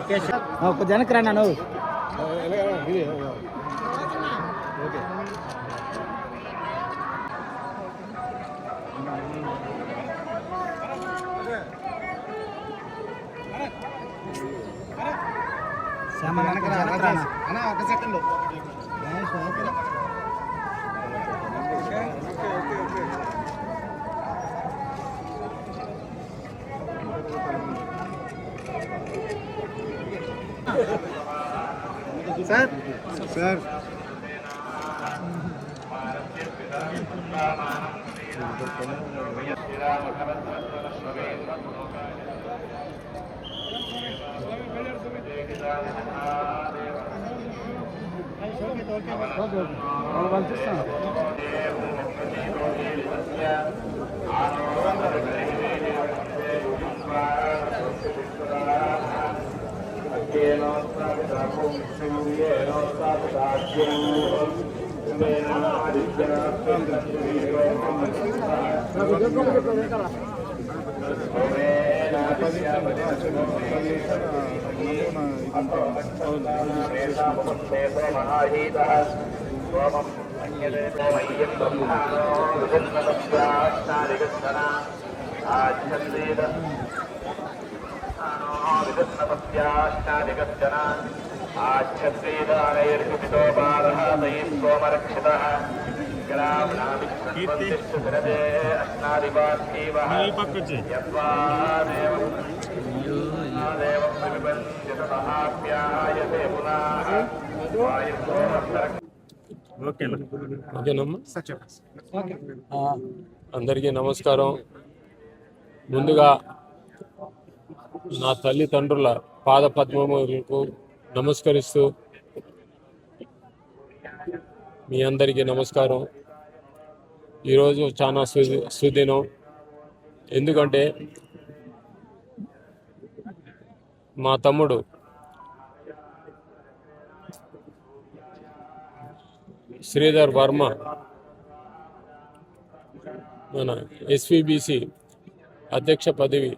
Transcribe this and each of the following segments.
జనకు రాను ఒక సెకండ్ సార్ సార్ అందరికీ నమస్కారం. ముందుగా నా తల్లిదండ్రుల పాదపద్మములకు నమస్కరిస్తూ మీ అందరికీ నమస్కారం. ఈరోజు చాలా సుదినం. ఎందుకంటే మా తమ్ముడు శ్రీధర్ వర్మ మన ఎస్విబిసి అధ్యక్ష పదవి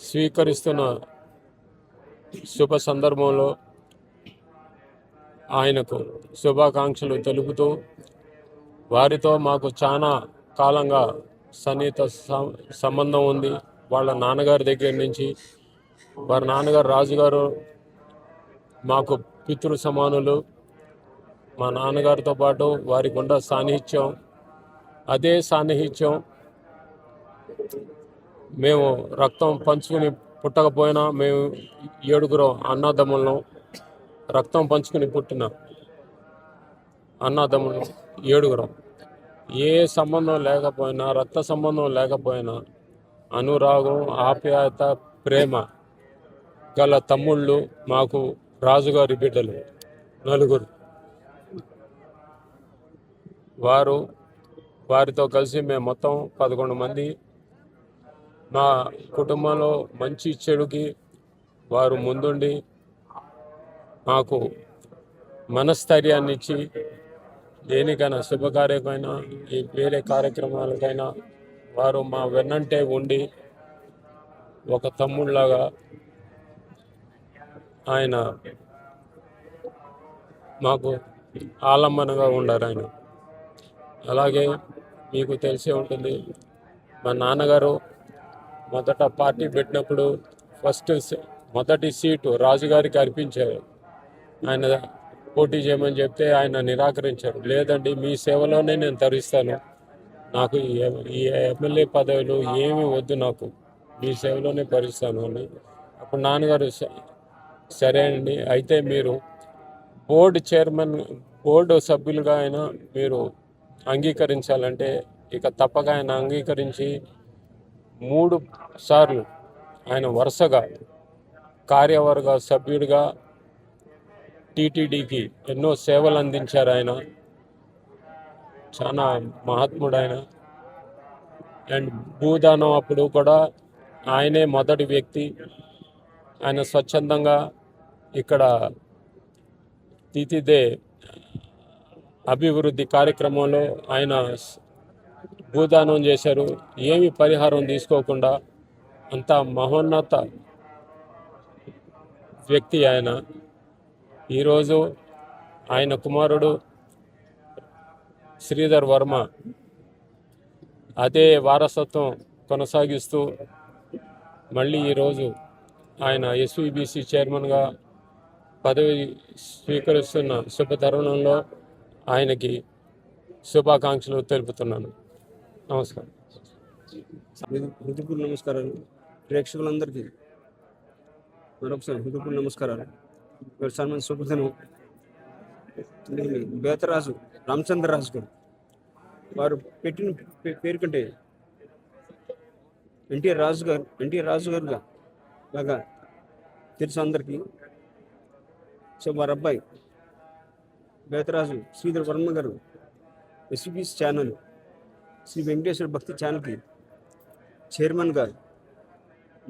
స్వీకరిస్తున్న శుభ సందర్భంలో ఆయనకు శుభాకాంక్షలు తెలుపుతూ, వారితో మాకు చాలా కాలంగా సన్నిహిత సంబంధం ఉంది. వాళ్ళ నాన్నగారి దగ్గర నుంచి, వారి నాన్నగారు రాజుగారు మాకు పితృ సమానులు. మా నాన్నగారితో పాటు వారికి ఉన్న సాన్నిహిత్యం, అదే సాన్నిహిత్యం మేము రక్తం పంచుకుని పుట్టకపోయినా మేము 7 అన్నదమ్ములను, రక్తం పంచుకుని పుట్టిన అన్నదమ్ములు 7. ఏ సంబంధం లేకపోయినా, రక్త సంబంధం లేకపోయినా అనురాగం, ఆప్యాయత, ప్రేమ గల తమ్ముళ్ళు మాకు రాజుగారి బిడ్డలు 4. వారితో కలిసి మేము మొత్తం 11 మంది. మా కుటుంబంలో మంచి చెడుకి వారు ముందుండి మాకు మనస్థైర్యాన్ని ఇచ్చి, దేనికైనా శుభకార్యమైనా వేరే కార్యక్రమాలకైనా వారు మా వెన్నంటే ఉండి ఒక తమ్ముళ్ళలాగా ఆయన మాకు ఆలంబనగా ఉండారు ఆయన. అలాగే మీకు తెలిసే ఉంటుంది, మా నాన్నగారు మొదట పార్టీ పెట్టినప్పుడు మొదటి సీటు రాజుగారికి అర్పించారు. ఆయన పోటీ చేయమని చెప్తే ఆయన నిరాకరించారు. లేదండి, మీ సేవలోనే నేను తరిస్తాను, నాకు ఈ ఎమ్మెల్యే పదవులు ఏమీ వద్దు, నాకు మీ సేవలోనే భరిస్తాను అని. అప్పుడు నాన్నగారు సరే అండి, అయితే మీరు బోర్డు సభ్యులుగా అయినా మీరు అంగీకరించాలంటే ఇక తప్పక ఆయన అంగీకరించి 3 సార్లు ఆయన వరుసగా కార్యవర్గ సభ్యుడిగా టీటీడీకి ఎన్నో సేవలు అందించారు. ఆయన చాలా మహాత్ముడు ఆయన. అండ్ భూదానం అప్పుడు కూడా ఆయనే మొదటి వ్యక్తి. ఆయన స్వచ్ఛందంగా ఇక్కడ తీతిదే అభివృద్ధి కార్యక్రమంలో ఆయన భూదానం చేశారు. ఏమి పరిహారం తీసుకోకుండా అంత మహోన్నత వ్యక్తి ఆయన. ఈరోజు ఆయన కుమారుడు శ్రీధర్ వర్మ అదే వారసత్వం కొనసాగిస్తూ మళ్ళీ ఈరోజు ఆయన ఎస్విబిసి చైర్మన్గా పదవి స్వీకరిస్తున్న శుభ తరుణంలో ఆయనకి శుభాకాంక్షలు తెలుపుతున్నాను. నమస్కారం. హృదయపూర్వక నమస్కారాలు ప్రేక్షకులందరికీ. మరొకసారి హృదయపూర్వక నమస్కారాలు. సన్మాన్ శుభదినం. బేతరాజు రామచంద్రరాజు గారు వారు పెట్టిన పేరు కంటే ఎన్టీఆర్ రాజు గారుగా బాగా తెలుసు అందరికీ. సో వారి అబ్బాయి బేతరాజు శ్రీధర్ వర్మ గారు ఎస్బీఎస్ ఛానల్ శ్రీ వెంకటేశ్వర భక్తి ఛానల్కి చైర్మన్గా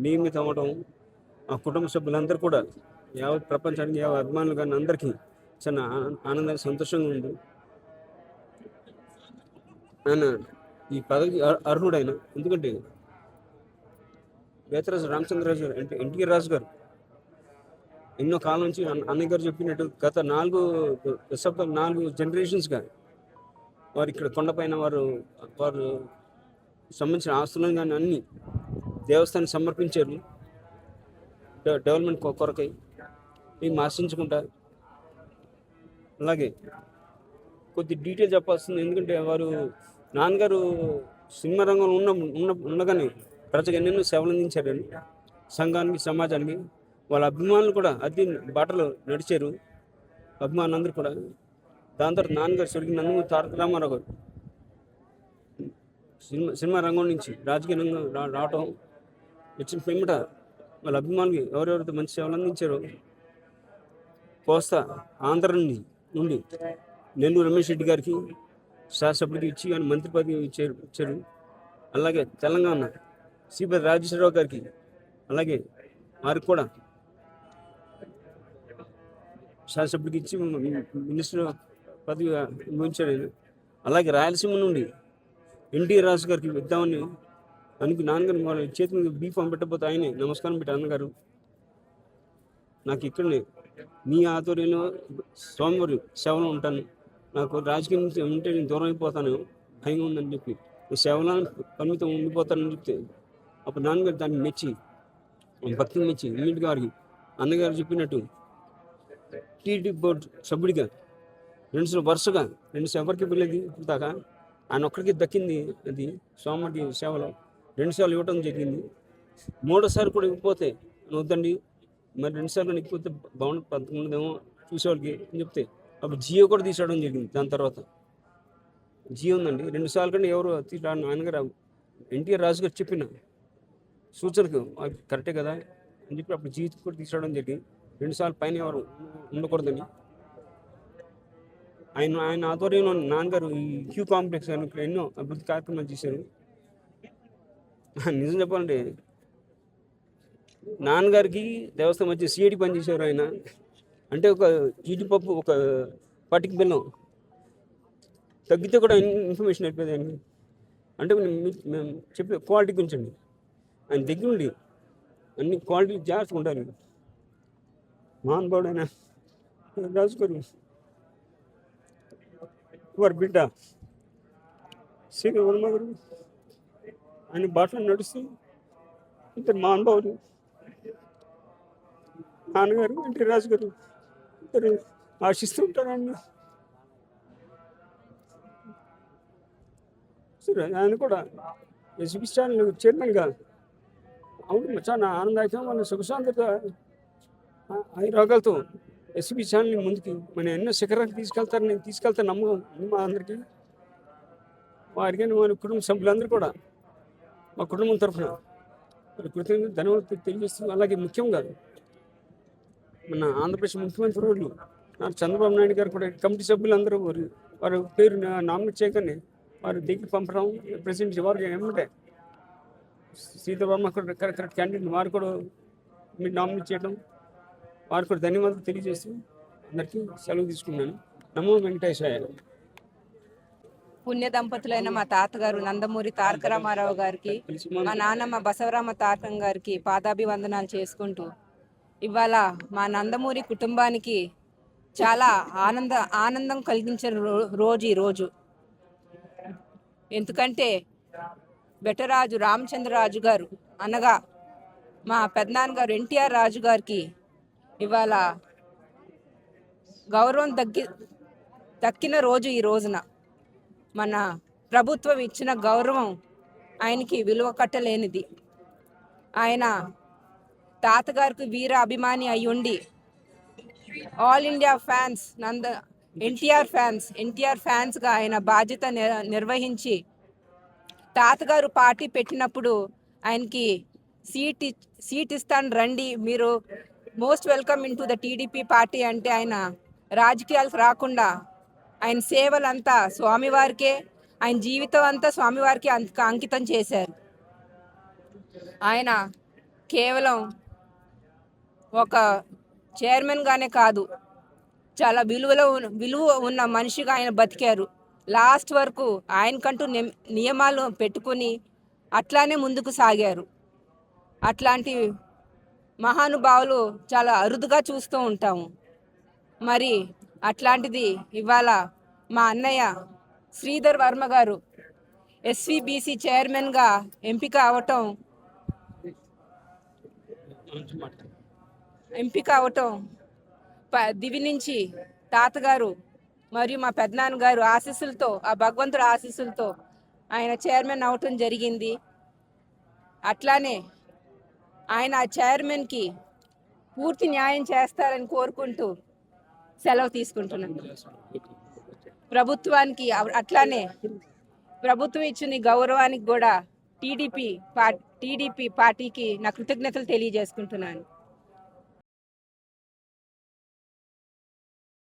నియమితం అవ్వడం ఆ కుటుంబ సభ్యులందరూ కూడా యావత్ ప్రపంచానికి యావత్ అభిమానులు కానీ అందరికీ చాలా ఆనందంగా సంతోషంగా ఉంది. ఆయన ఈ పదవికి అర్హుడైన, ఎందుకంటే బేతరాజు రామచంద్రరాజు గారు అంటే ఎన్టీఆర్ రాజు గారు ఎన్నో కాలం నుంచి అన్నయ్య గారు చెప్పినట్టు గత 4 జనరేషన్స్గా వారు ఇక్కడ కొండపైన వారు సంబంధించిన ఆస్తులను కానీ అన్ని దేవస్థానం సమర్పించారు డెవలప్మెంట్ కొరకై. మేము ఆశించుకుంటా. అలాగే కొద్ది డీటెయిల్ చెప్పాల్సింది, ఎందుకంటే వారు నాన్నగారు సినిమా రంగంలో ఉండగానే ప్రజలకు ఎన్నెన్నో సేవలు అందించారని సంఘానికి, సమాజానికి. వాళ్ళ అభిమానులు కూడా అద్దె బాటలో నడిచారు అభిమానులందరూ కూడా. దాని తర్వాత నాన్నగారు స్వర్గీయ నందమూరి తారక రామారావు గారు సినిమా రంగం నుంచి రాజకీయ రంగం రావటం వచ్చిన పిమ్మట వాళ్ళ అభిమానులకి ఎవరెవరైతే మంచి సేవలు అందించారో కోస్తా ఆంధ్ర నుండి నెల్లూరు రమేష్ రెడ్డి గారికి శాసనసభ్యుడికి ఇచ్చి ఆయన మంత్రి పదవి ఇచ్చారు. అలాగే తెలంగాణ శ్రీపతి రాజేశ్వరరావు గారికి అలాగే వారికి కూడా శాసనసభ్యుడికి ఇచ్చి మినిస్టర్ పదవి ఇచ్చాడు. అలాగే రాయలసీమ నుండి ఎన్టీఆర్ రాజు గారికి ఇద్దామని నాన్నగారు వాళ్ళ చేతి మీద బీఫామ్ పెట్టకపోతే ఆయనే నమస్కారం పెట్టి అన్నగారు నాకు ఇక్కడనే మీ ఆధ్వర్యంలో స్వామివారి సేవలో ఉంటాను, నాకు రాజకీయం ఉంటే నేను దూరం అయిపోతాను భయంగా ఉందని చెప్పి సేవలో పరిమితం ఉండిపోతానని చెప్తే అప్పుడు నాన్నగారు దాన్ని మెచ్చి భక్తిని మెచ్చి ఇమ్మీడియట్ గారికి అన్నగారు చెప్పినట్టు టీటీ బోర్డు సభ్యుడిగా 2 వరుసగా 2 ఎవరికి వెళ్ళేది ఇప్పుడు దాకా ఆయన ఒక్కరికి దక్కింది. అది స్వామివారి సేవలో 2 సార్లు ఇవ్వడం జరిగింది. 3వసారి కూడా ఇవ్వకపోతే వద్దండి, మరి 2 సార్లు ఇవ్వకపోతే బాగుండదేమో చూసేవాళ్ళకి అని చెప్తే అప్పుడు జియో కూడా తీసుకోవడం జరిగింది. దాని తర్వాత జియో ఉందండి. 2 సార్లు కంటే ఎవరు ఆయనగారు ఎన్టీఆర్ రాజు గారు చెప్పిన సూచనకు కరెక్టే కదా అని చెప్పి అప్పుడు జియో కూడా తీసుకోవడం జరిగింది. 2 సార్లు పైన ఎవరు ఉండకూడదని ఆయన ఆధ్వర్యంలో నాన్నగారు ఈ క్యూ కాంప్లెక్స్ అని ఇక్కడ ఎన్నో అభివృద్ధి కార్యక్రమాలు చేశారు. నిజం చెప్పాలంటే నాన్నగారికి దేవస్థానం వచ్చి సిఐడి పనిచేసేవారు ఆయన. అంటే ఒక జీడిపప్పు ఒక పటికి బెల్లం తగ్గితే కూడా ఇన్ఫర్మేషన్ అయిపోయింది ఆయన. అంటే మేము చెప్పే క్వాలిటీ గురించి అండి. ఆయన దగ్గర ఉండి అన్ని క్వాలిటీ జాగ్రత్తగా ఉండాలి. మహానుభావుడు ఆయన రాజుగారు వారి బిడ్డ శ్రీధర్ వర్మ గారు ఆయన బాటలో నడుస్తూ ఇద్దరు మహానుభావులు నాన్నగారు ఎన్టీఆర్ రాజు గారు ఇద్దరు ఆశిస్తూ ఉంటారండి. సరే ఆయన కూడా ఎస్బీఎస్ ఛానల్ చైర్మన్గా అవును చాలా ఆనందదాయకం. మన సుఖశాంతత రోగాలతో ఎస్బీఎస్ ఛానల్ని ముందుకి మన ఎన్నో శిఖరాలకు తీసుకెళ్తాను నమ్మకం మా అందరికీ. వారికి మన కుటుంబ సభ్యులందరూ కూడా మా కుటుంబం తరఫున కృతజ్ఞతలు ధన్యవాదాలు తెలియజేస్తున్నాం. అలాగే ముఖ్యంగా మన ఆంధ్రప్రదేశ్ ముఖ్యమంత్రి వర్యులు చంద్రబాబు నాయుడు గారు కూడా కమిటీ సభ్యులందరూ వారి పేరు నామినేట్ చేయగానే వారి దగ్గర పంపడం ప్రెసిడెంట్ వారికి ఏమంటే శ్రీధర్ వర్మ కరెక్ట్ క్యాండిడేట్ వారు కూడా మీరు నామినేట్ చేయడం వారికి కూడా ధన్యవాదాలు తెలియజేస్తూ అందరికీ సెలవు తీసుకున్నాను. నమో వెంకటేశాయ. పుణ్య దంపతులైన మా తాతగారు నందమూరి తారక రామారావు గారికి, మా నాన్నమ్మ బసవరామ తారకం గారికి పాదాభివందనాలు చేసుకుంటూ ఇవాళ మా నందమూరి కుటుంబానికి చాలా ఆనందం కలిగించిన రోజు ఈరోజు. ఎందుకంటే బెటరాజు రామచంద్రరాజు గారు అనగా మా పెద్దనాన్నగారు ఎన్టీఆర్ రాజు గారికి ఇవాళ గౌరవం దక్కిన రోజు ఈ రోజున. మన ప్రభుత్వం ఇచ్చిన గౌరవం ఆయనకి విలువ కట్టలేనిది. ఆయన తాతగారికి వీర అభిమాని అయ్యుండి ఆల్ ఇండియా ఫ్యాన్స్ ఎన్టీఆర్ ఫ్యాన్స్గా ఆయన బాధ్యత నిర్వహించి తాతగారు పార్టీ పెట్టినప్పుడు ఆయనకి సీట్ ఇస్తాను రండి, మీరు most welcome in to the TDP party అంటే ఆయన రాజకీయాలకు రాకుండా ఆయన సేవలంతా స్వామివారికే, ఆయన జీవితం అంతా స్వామివారికి అంకితం చేశారు. ఆయన కేవలం ఒక చైర్మన్గానే కాదు, చాలా విలువ ఉన్న మనిషిగా ఆయన బతికారు. లాస్ట్ వరకు ఆయనకంటూ నియమాలు పెట్టుకుని అట్లానే ముందుకు సాగారు. అట్లాంటి మహానుభావులు చాలా అరుదుగా చూస్తూ ఉంటాము. మరి అట్లాంటిది ఇవాళ మా అన్నయ్య శ్రీధర్ వర్మ గారు ఎస్వీబీసీ చైర్మన్గా ఎంపిక అవటం దివి నుంచి తాతగారు మరియు మా పెద్దనాన్నగారు ఆశీస్సులతో, ఆ భగవంతుడి ఆశీస్సులతో ఆయన చైర్మన్ అవటం జరిగింది. అట్లానే ఆయన ఆ చైర్మన్కి పూర్తి న్యాయం చేస్తారని కోరుకుంటూ సెలవు తీసుకుంటున్నాను. ప్రభుత్వానికి అట్లానే ప్రభుత్వం ఇచ్చిన గౌరవానికి కూడా టీడీపీ పార్టీకి నా కృతజ్ఞతలు తెలియజేసుకుంటున్నాను.